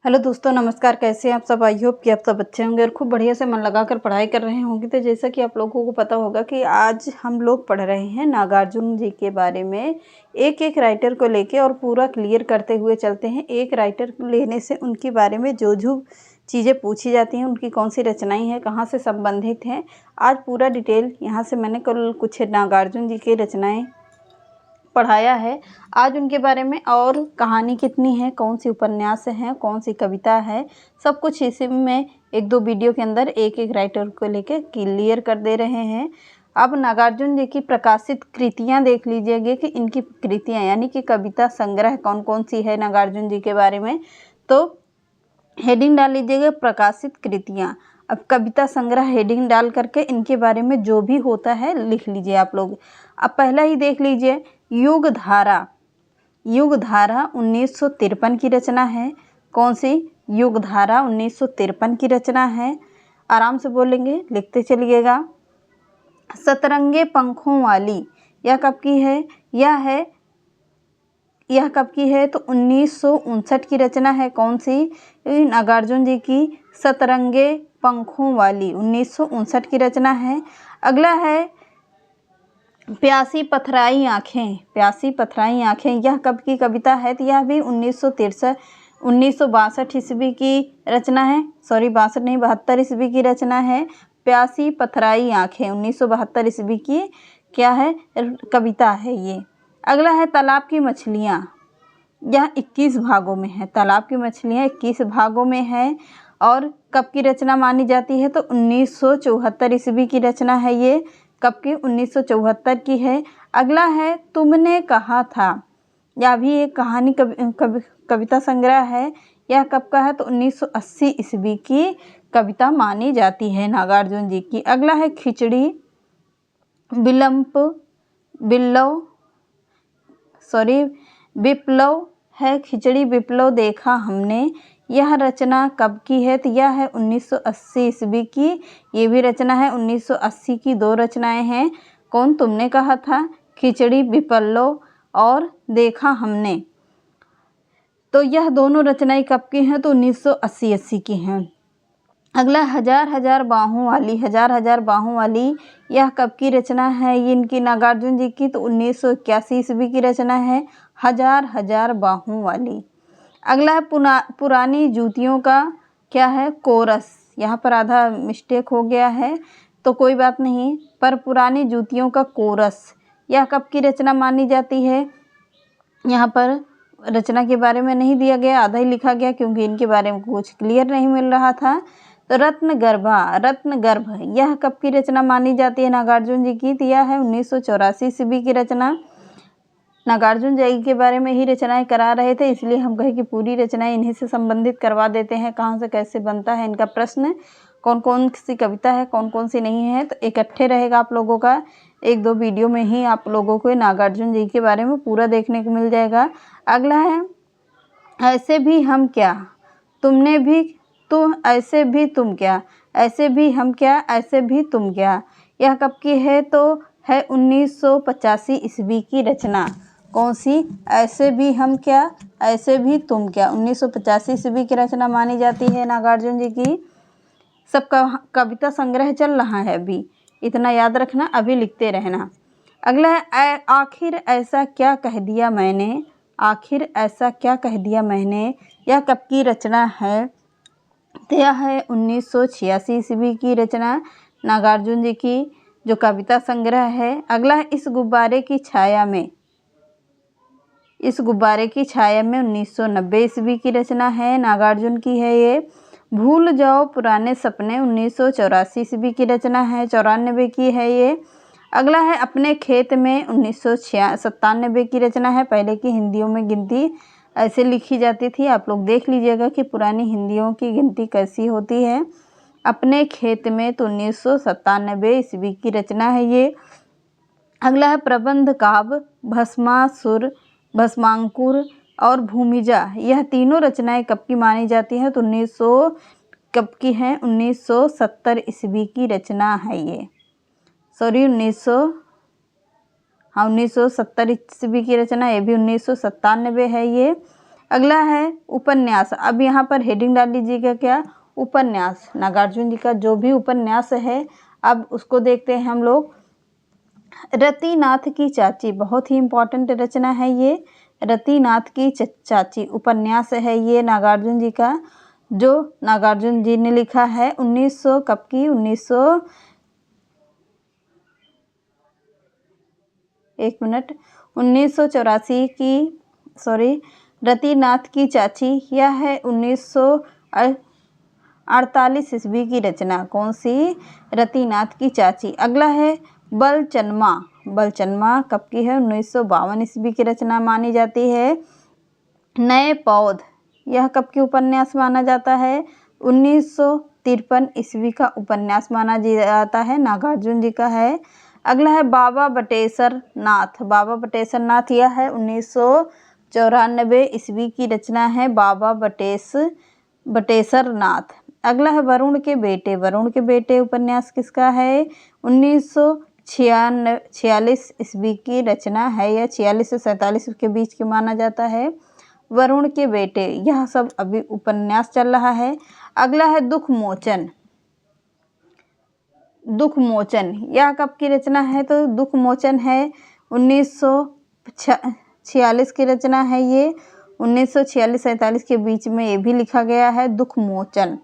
Hello दोस्तों, नमस्कार। कैसे हैं आप सब? आई होप कि आप सब अच्छे होंगे और खूब बढ़िया से मन लगाकर पढ़ाई कर रहे होंगे। तो जैसा कि आप लोगों को पता होगा कि आज हम लोग पढ़ रहे हैं नागार्जुन जी के बारे में। एक एक राइटर को लेके और पूरा क्लियर करते हुए चलते हैं। एक राइटर लेने से उनके बारे में जो जो चीज़ें पूछी जाती हैं, उनकी कौन सी रचनाएँ हैं, कहाँ से संबंधित हैं, आज पूरा डिटेल यहाँ से मैंने कल कुछ नागार्जुन जी की रचनाएँ पढ़ाया है। आज उनके बारे में और कहानी कितनी है, कौन सी उपन्यास है, कौन सी कविता है, सब कुछ इसी में एक दो वीडियो के अंदर एक एक राइटर को लेके क्लियर कर दे रहे हैं। अब नागार्जुन जी की प्रकाशित कृतियां देख लीजिएगा कि इनकी कृतियां यानी कि कविता संग्रह कौन कौन सी है नागार्जुन जी के बारे में। तो हेडिंग डाल लीजिएगा प्रकाशित कृतियां। अब कविता संग्रह हेडिंग डाल करके इनके बारे में जो भी होता है लिख लीजिए आप लोग। अब पहला ही देख लीजिए, युगधारा। युगधारा 1953 की रचना है। कौन सी? युगधारा 1953 की रचना है। आराम से बोलेंगे, लिखते चलिएगा। सतरंगे पंखों वाली, यह कब की है? यह कब की है? तो 1959 की रचना है। कौन सी? नागार्जुन जी की सतरंगे पंखों वाली 1959 की रचना है। अगला है प्यासी पथराई आँखें। प्यासी पथराई आँखें, यह कब की कविता है? तो यह भी 1962 ईस्वी की रचना है। सॉरी, 62 नहीं, 72 ईस्वी की रचना है। प्यासी पथराई आँखें 1972 ईस्वी की क्या है? कविता है ये। अगला है तालाब की मछलियाँ। यह 21 भागों में है। तालाब की मछलियाँ 21 भागों में है। और कब की रचना मानी जाती है? तो 1974 ईस्वी की रचना है ये। कब की? 1974 की है। अगला है तुमने कहा था। यह भी एक कहानी कविता संग्रह है। यह कब का है? तो 1980 ईस्वी की कविता मानी जाती है नागार्जुन जी की। अगला है खिचड़ी विप्लव है। खिचड़ी विप्लव देखा हमने, यह रचना कब की है? तो यह है 1980 ईस्वी की। ये भी रचना है 1980 की। दो रचनाएं हैं। कौन? तुमने कहा था, खिचड़ी विप्लव और देखा हमने। तो यह दोनों रचनाएं कब की हैं? तो 1980 की हैं। अगला हजार हजार बाहों वाली। हजार हजार बाहों वाली, यह कब की रचना है? ये इनकी नागार्जुन जी की। तो 1981 ईस्वी की रचना है हजार हजार बाहों वाली। अगला है पुरानी जूतियों का क्या है? कोरस। यहाँ पर आधा मिस्टेक हो गया है तो कोई बात नहीं, पर पुरानी जूतियों का कोरस, यह कब की रचना मानी जाती है? यहाँ पर रचना के बारे में नहीं दिया गया, आधा ही लिखा गया क्योंकि इनके बारे में कुछ क्लियर नहीं मिल रहा था। तो रत्नगर्भ, यह कब की रचना मानी जाती है नागार्जुन जी की? तो यह है 1984 ईस्वी की रचना। नागार्जुन जी के बारे में ही रचनाएं करा रहे थे, इसलिए हम कहे कि पूरी रचनाएं इन्हीं से संबंधित करवा देते हैं। कहाँ से कैसे बनता है इनका प्रश्न, कौन कौन सी कविता है, कौन कौन सी नहीं है, तो इकट्ठे रहेगा आप लोगों का। एक दो वीडियो में ही आप लोगों को नागार्जुन जी के बारे में पूरा देखने को मिल जाएगा। अगला है ऐसे भी हम क्या। तुमने भी तो ऐसे भी तुम क्या। ऐसे भी हम क्या, ऐसे भी तुम क्या, यह कब की है? तो है 1985 ईस्वी की रचना। कौन सी? ऐसे भी हम क्या, ऐसे भी तुम क्या, 1985 ईस्वी की रचना मानी जाती है नागार्जुन जी की। सबका कविता संग्रह चल रहा है अभी, इतना याद रखना, अभी लिखते रहना। अगला है आखिर ऐसा क्या कह दिया मैंने। आखिर ऐसा क्या कह दिया मैंने, यह कब की रचना है? तो यह है 1986 ईस्वी की रचना नागार्जुन जी की, जो कविता संग्रह है। अगला है इस गुब्बारे की छाया में। इस गुब्बारे की छाया में 1990 ईस्वी की रचना है, नागार्जुन की है ये। भूल जाओ पुराने सपने 1984 ईस्वी की रचना है, 94 की है ये। अगला है अपने खेत में 1997 की रचना है। पहले की हिंदियों में गिनती ऐसे लिखी जाती थी, आप लोग देख लीजिएगा कि पुरानी हिंदियों की गिनती कैसी होती है। अपने खेत में तो 1997 ईस्वी की रचना है ये। अगला है प्रबंध काव्य भस्मासुर, भस्मांकुर और भूमिजा, यह तीनों रचनाएं कब की मानी जाती हैं? तो 1900 कब की है? 1970 ईस्वी की रचना है ये। सॉरी 1970 ईस्वी की रचना, ये भी 1997 है ये। अगला है उपन्यास। अब यहाँ पर हेडिंग डाल लीजिएगा क्या, उपन्यास। नागार्जुन जी का जो भी उपन्यास है अब उसको देखते हैं हम लोग। रतिनाथ की चाची, बहुत ही इम्पोर्टेंट रचना है ये। रतिनाथ की चाची उपन्यास है ये नागार्जुन जी का, जो नागार्जुन जी ने लिखा है 1900 कब की, 1984 की, सॉरी, रतिनाथ की चाची यह है 1948 ईस्वी की रचना। कौन सी, रतिनाथ की चाची। अगला है बलचनमा। बलचनमा कब की है, 1952 ईस्वी की रचना मानी जाती है। नए पौध, यह कब की उपन्यास माना जाता है, 1953 ईस्वी का उपन्यास माना जाता है, नागार्जुन जी का है। अगला है बाबा बटेश्वर नाथ। बाबा बटेश्वर नाथ यह है 1994 ईस्वी की रचना है, बाबा बटेश्वर नाथ। अगला है वरुण के बेटे। वरुण के बेटे उपन्यास किसका है, 1946 ईस्वी की रचना है, यह 46 से 47 के बीच के माना जाता है। वरुण के बेटे, यह सब अभी उपन्यास चल रहा है। अगला है दुख मोचन। दुख मोचन यह कब की रचना है, तो दुख मोचन है 1946 की रचना है ये, 1946-47 के बीच में ये भी लिखा गया है, दुख मोचन।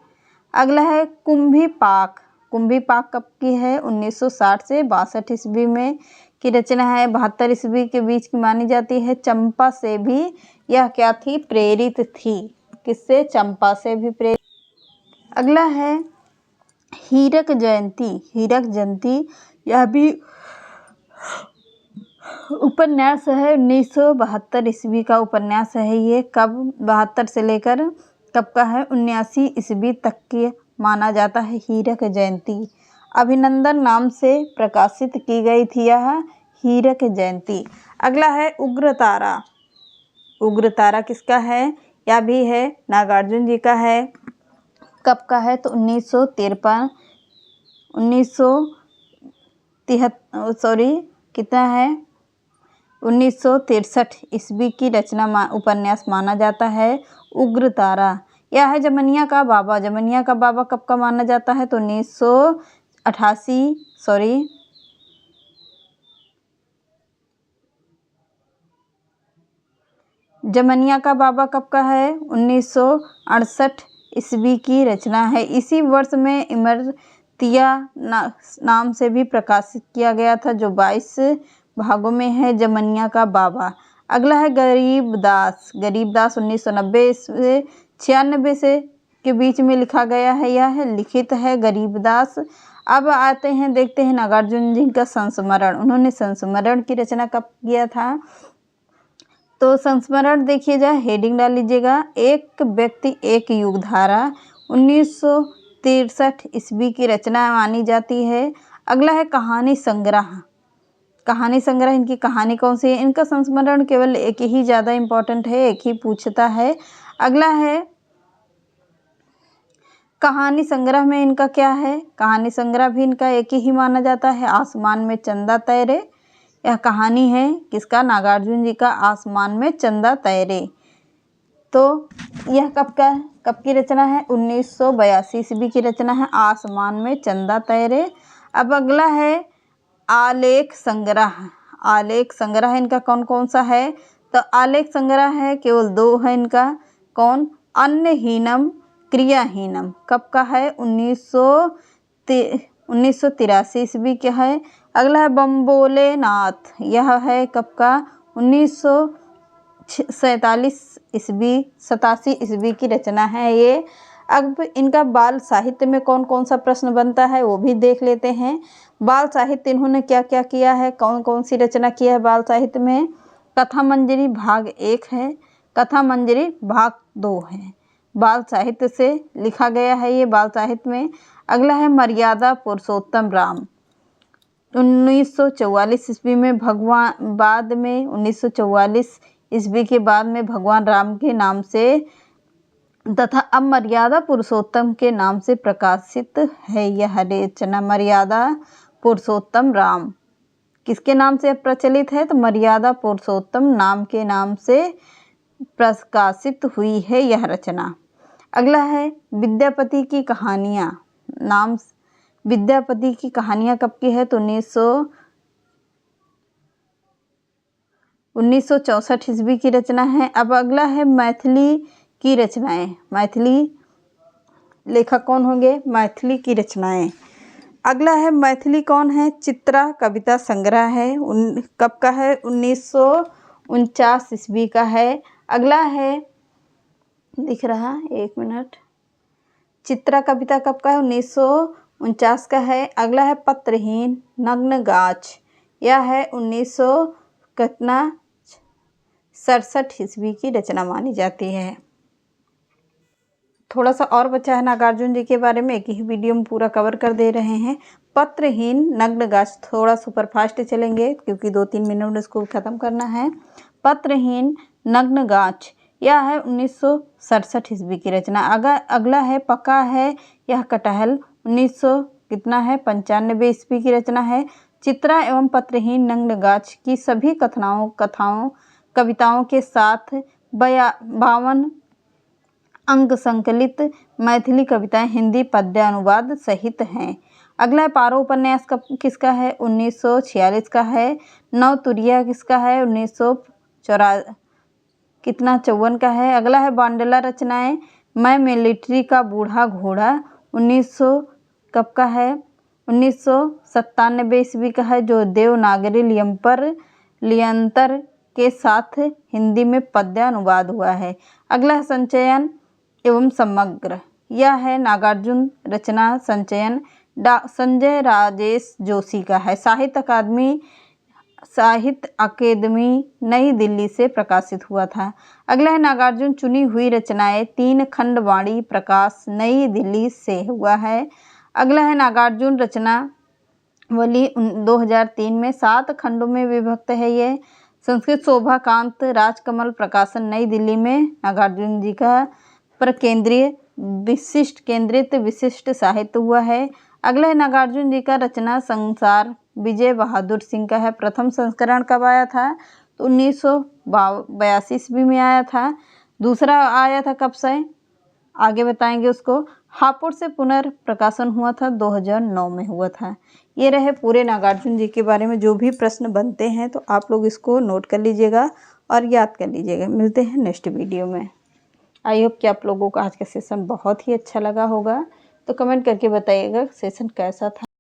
अगला है कुंभी पाक। कुंभी पाक कब की है, 1960 से 62 ईस्वी में की रचना है, 72 ईस्वी के बीच की मानी जाती है। चंपा से भी यह क्या थी, प्रेरित थी। किससे, चंपा से भी प्रेरित। अगला है हीरक जयंती। हीरक जयंती यह भी उपन्यास है, 1972 ईस्वी का उपन्यास है ये। कब, 72 से लेकर कब का है, 79 ईस्वी तक के माना जाता है हीरक जयंती। अभिनंदन नाम से प्रकाशित की गई थी यह हीरक जयंती। अगला है उग्रतारा। उग्रतारा किसका है, यह भी है नागार्जुन जी का है। कब का है, तो 1963 ईस्वी की रचना उपन्यास माना जाता है उग्रतारा। यह है जमनिया का बाबा। जमनिया का बाबा कब का माना जाता है, तो 1988, सॉरी, जमनिया का बाबा कब का है, 1968 ईस्वी की रचना है। इसी वर्ष में इमरतिया नाम से भी प्रकाशित किया गया था, जो 22 भागों में है, जमनिया का बाबा। अगला है गरीबदास। गरीबदास 1990 से 96 से के बीच में लिखा गया है, यह है लिखित है गरीबदास। अब आते हैं, देखते हैं नागार्जुन जी का संस्मरण। उन्होंने संस्मरण की रचना कब किया था, तो संस्मरण देखिए जाए, हेडिंग डाल लीजिएगा, एक व्यक्ति एक युगधारा, 1963 ईस्वी की रचना मानी जाती है। अगला है कहानी संग्रह। कहानी संग्रह, इनकी कहानी कौन सी है, इनका संस्मरण केवल एक ही ज़्यादा इम्पोर्टेंट है, एक ही पूछता है। अगला है कहानी संग्रह में इनका क्या है, कहानी संग्रह भी इनका एक ही माना जाता है, आसमान में चंदा तैरे। यह कहानी है किसका, नागार्जुन जी का, आसमान में चंदा तैरे। तो यह कब की रचना है, 1982 ईस्वी की रचना है, आसमान में चंदा तैरे। अब अगला है आलेख संग्रह। आलेख संग्रह इनका कौन कौन सा है, तो आलेख संग्रह है केवल 2 है इनका। कौन, अन्नहीनम, क्रियाहीनम। कब का है, 1983 ईस्वी का है। अगला है बम्बोले नाथ। यह है कब का, 1987 ईस्वी की रचना है ये। अब इनका बाल साहित्य में कौन कौन सा प्रश्न बनता है वो भी देख लेते हैं। बाल साहित्य इन्होंने क्या क्या किया है, कौन कौन सी रचना किया है बाल साहित्य में। कथा मंजरी भाग 1 है, कथा मंजरी भाग 2 है। बाल साहित्य से लिखा गया है ये बाल साहित्य में। अगला है मर्यादा पुरुषोत्तम राम। 1944 ईस्वी में भगवान, बाद में 1944 ईस्वी के बाद में भगवान राम के नाम से तथा अब मर्यादा पुरुषोत्तम के नाम से प्रकाशित है यह रचना। मर्यादा पुरुषोत्तम राम किसके नाम से प्रचलित है, तो मर्यादा पुरुषोत्तम नाम के नाम से प्रकाशित हुई है यह रचना। अगला है विद्यापति की कहानियाँ। नाम विद्यापति की कहानियाँ कब की है? तो 1964 ईस्वी की रचना है। अब अगला है मैथिली की रचनाएं। मैथिली लेखक कौन होंगे? मैथिली की रचनाएं। अगला है मैथिली कौन है? चित्रा कविता संग्रह है। कब का है? 1949 ईस्वी का है। अगला है, दिख रहा, एक मिनट, चित्रा कविता कब का है? 1949 का है। अगला है पत्रहीन नग्न गाछ, यह है 1967 ईस्वी की रचना मानी जाती है। थोड़ा सा और बचा है नागार्जुन जी के बारे में, एक ही वीडियो में पूरा कवर कर दे रहे हैं। पत्रहीन नग्न गाछ, थोड़ा सुपरफास्ट चलेंगे क्योंकि 2-3 मिनट इसको ख़त्म करना है। पत्रहीन नग्न गाछ, यह है 1967 ईस्वी की रचना। अगला है पका है यह कटहल, 95 ईस्वी की रचना है। चित्रा एवं पत्रहीन नग्न गाछ की सभी कविताओं के साथ 52 अंग संकलित मैथिली कविताएं हिंदी पद्यानुवाद सहित हैं। अगला है पारो उपन्यास किसका है? 1946 का है। नवतुरिया किसका है? 1954 का है। अगला है बांडला रचनाएं। मैं मिलिट्री का बूढ़ा घोड़ा, 1900 कब का है? 1997 ईस्वी का है, जो देवनागरी लियंतर के साथ हिंदी में पद्यानुवाद हुआ है। अगला है संचयन एवं समग्र, यह है नागार्जुन रचना संचयन, संजय राजेश जोशी का है। साहित्य अकेदमी नई दिल्ली से प्रकाशित हुआ था। अगला है नागार्जुन चुनी हुई रचनाएं, 3 खंड वाणी, प्रकाश नई दिल्ली से हुआ है। अगला है नागार्जुन रचनावली 2003 में 7 खंडों में विभक्त है। ये संस्कृत शोभाकांत राजकमल प्रकाशन नई दिल्ली में नागार्जुन जी का पर केंद्रित विशिष्ट साहित्य हुआ है। अगला है नागार्जुन जी का रचना संसार, विजय बहादुर सिंह का है। प्रथम संस्करण कब आया था? तो 1982 ईस्वी में आया था। दूसरा आया था कब से? आगे बताएंगे उसको। हापुड़ से पुनर्प्रकाशन हुआ था, 2009 में हुआ था। ये रहे पूरे नागार्जुन जी के बारे में जो भी प्रश्न बनते हैं, तो आप लोग इसको नोट कर लीजिएगा और याद कर लीजिएगा। मिलते हैं नेक्स्ट वीडियो में। आई होप कि आप लोगों को आज का सेशन बहुत ही अच्छा लगा होगा, तो कमेंट करके बताइएगा सेशन कैसा था।